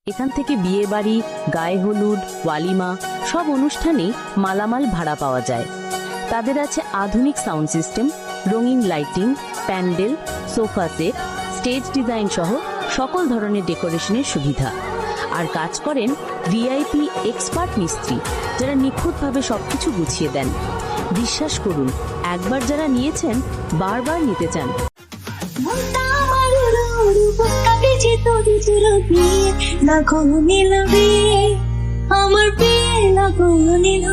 এখান থেকে বিয়ে বাড়ি, গায়ে হলুদ, ওয়ালিমা সব অনুষ্ঠানেই মালামাল ভাড়া পাওয়া যায়। তাদের আছে আধুনিক সাউন্ড সিস্টেম, রঙিন lighting, pandal, sofa set, stage design সহ সকল ধরনের ডেকোরেশনের সুবিধা। আর কাজ করেন ভিআইপি এক্সপার্ট মিস্ত্রি, যারা নিখুঁতভাবে সবকিছু গুছিয়ে দেন। বিশ্বাস করুন, একবার যারা নিয়েছেন বারবার নিতে চান। আমার বিয়ে না কোনো নিল